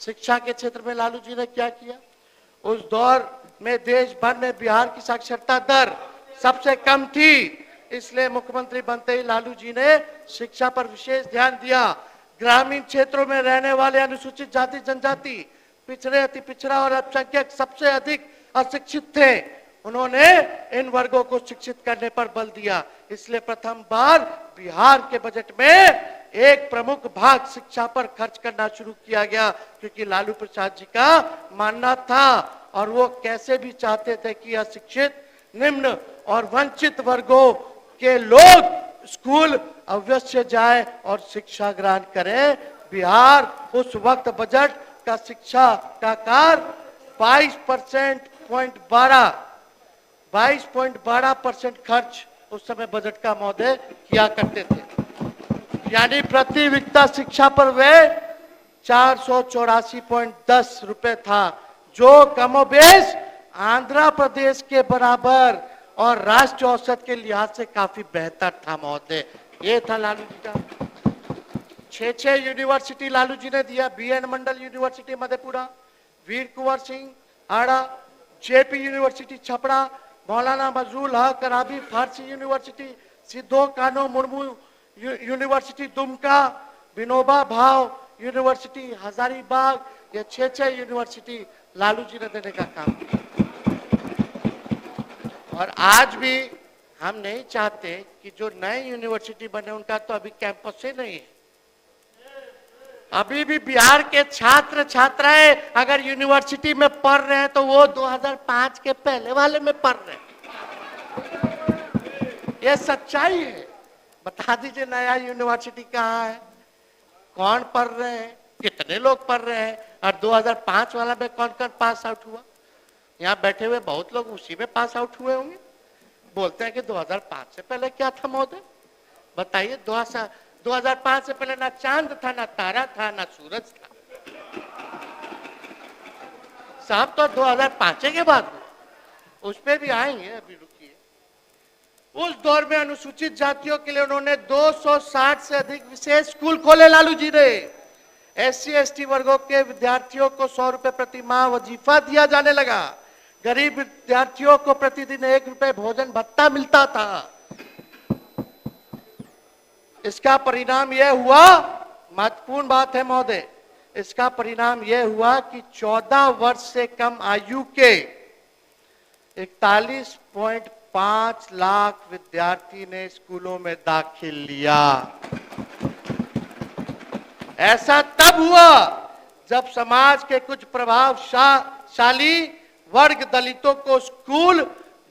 शिक्षा के क्षेत्र में लालू जी ने क्या किया? उस दौर में देश भर में बिहार की साक्षरता दर सबसे कम थी, इसलिए मुख्यमंत्री बनते ही लालू जी ने शिक्षा पर विशेष ध्यान दिया। ग्रामीण क्षेत्रों में रहने वाले अनुसूचित जाति जनजाति, पिछड़े, अति पिछड़ा और अल्पसंख्यक सबसे अधिक अशिक्षित थे। उन्होंने इन वर्गों को शिक्षित करने पर बल दिया, इसलिए प्रथम बार बिहार के बजट में एक प्रमुख भाग शिक्षा पर खर्च करना शुरू किया गया, क्योंकि लालू प्रसाद जी का मानना था और वो कैसे भी चाहते थे कि अशिक्षित, निम्न और वंचित वर्गों के लोग स्कूल अवश्य जाए और शिक्षा ग्रहण करें। बिहार उस वक्त बजट का शिक्षा का कार्य 22.12% खर्च उस समय बजट का महोदय किया करते थे, यानी प्रति वित्ता शिक्षा पर वे 484.10 रुपए था, जो कमोबेश आंध्र प्रदेश के बराबर और राष्ट्रीय औसत के लिहाज से काफी बेहतर था महोदय। ये था लालू जी का। 6 यूनिवर्सिटी लालू जी ने दिया। BN मंडल यूनिवर्सिटी मधेपुरा, वीर कुंवर सिंह आड़ा, JP यूनिवर्सिटी छपरा, मौलाना मजरूल हक अराबी फारसी यूनिवर्सिटी, सिद्धो कानो मुर्मू यूनिवर्सिटी दुमका, विनोबा भाव यूनिवर्सिटी हजारीबाग, ये 6 यूनिवर्सिटी लालू जी ने देने का काम किया। और आज भी हम नहीं चाहते कि जो नए यूनिवर्सिटी बने उनका तो अभी कैंपस ही नहीं है। अभी भी बिहार के छात्र छात्राएं अगर यूनिवर्सिटी में पढ़ रहे हैं तो वो 2005 के पहले वाले में पढ़ रहे हैं। ये सच्चाई है। बता दीजिए नया यूनिवर्सिटी कहाँ है, कौन पढ़ रहे हैं, कितने लोग पढ़ रहे हैं, और 2005 वाला में कौन कौन पास आउट हुआ? यहाँ बैठे हुए बहुत लोग उसी में पास आउट हुए होंगे। बोलते हैं कि 2005 से पहले क्या था महोदय? बताइए। 2005 से पहले ना चांद था, ना तारा था, ना सूरज था। साहब तो 2005 के बाद उस पर भी आएंगे, अभी रुकिए। उस दौर में अनुसूचित जातियों के लिए उन्होंने 260 से अधिक विशेष स्कूल खोले लालू जी ने। SC ST वर्गों के विद्यार्थियों को 100 रुपए प्रति माह वजीफा दिया जाने लगा। गरीब विद्यार्थियों को प्रतिदिन 1 रुपए भोजन भत्ता मिलता था। इसका परिणाम यह हुआ, महत्वपूर्ण बात है महोदय, इसका परिणाम यह हुआ कि 14 वर्ष से कम आयु के 41.5 लाख विद्यार्थी ने स्कूलों में दाखिल लिया। ऐसा तब हुआ जब समाज के कुछ प्रभावशाली वर्ग दलितों को स्कूल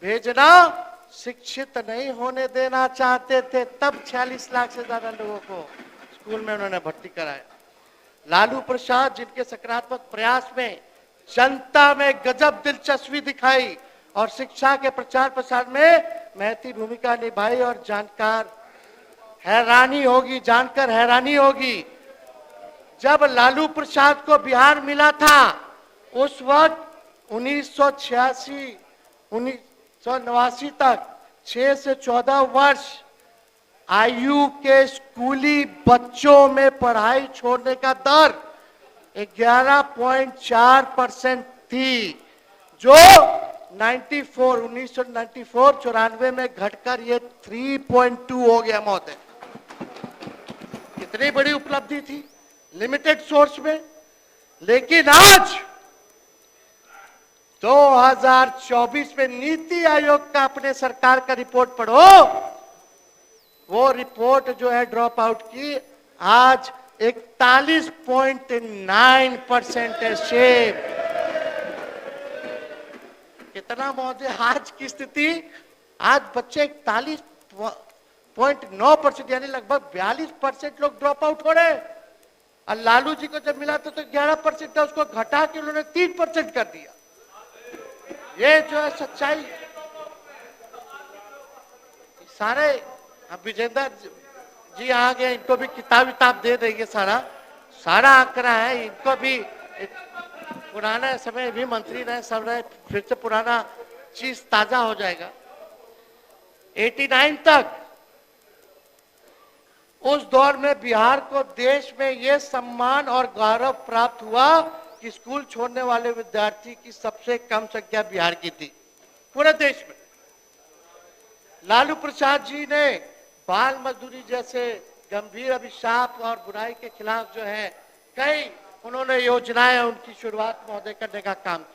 भेजना, शिक्षित नहीं होने देना चाहते थे। तब 46 लाख से ज्यादा लोगों को स्कूल में उन्होंने भर्ती कराया। लालू प्रसाद जिनके सकारात्मक प्रयास में जनता में गजब दिलचस्पी दिखाई और शिक्षा के प्रचार प्रसार में महती भूमिका निभाई, और जानकर हैरानी होगी जब लालू प्रसाद को बिहार मिला था उस वक्त 1989 तक 6 से 14 वर्ष आयु के स्कूली बच्चों में पढ़ाई छोड़ने का दर 11.4% थी, जो 1994 में घटकर ये 3.2 हो गया महोदय। कितनी बड़ी उपलब्धि थी लिमिटेड सोर्स में। लेकिन आज 2024 में नीति आयोग का अपने सरकार का रिपोर्ट पढ़ो, वो रिपोर्ट जो है ड्रॉप आउट की आज 41.9% है। शेम। कितना महोदय आज की स्थिति? आज बच्चे 41.9% यानी लगभग 42% लोग ड्रॉप आउट हो रहे हैं। और लालू जी को जब मिला तो 11% था, उसको घटा के उन्होंने 3% कर दिया। ये जो है सच्चाई। सारे विजेंद्र जी आ गए, इनको भी किताब दे देंगे। सारा आंकड़ा है, इनको भी पुराना समय भी मंत्री रहे, सब रहे, फिर से पुराना चीज ताजा हो जाएगा। 89 तक उस दौर में बिहार को देश में यह सम्मान और गौरव प्राप्त हुआ कि स्कूल छोड़ने वाले विद्यार्थी की सबसे कम संख्या बिहार की थी पूरे देश में। लालू प्रसाद जी ने बाल मजदूरी जैसे गंभीर अभिशाप और बुराई के खिलाफ जो है कई उन्होंने योजनाएं उनकी शुरुआत महोदय करने का काम किया।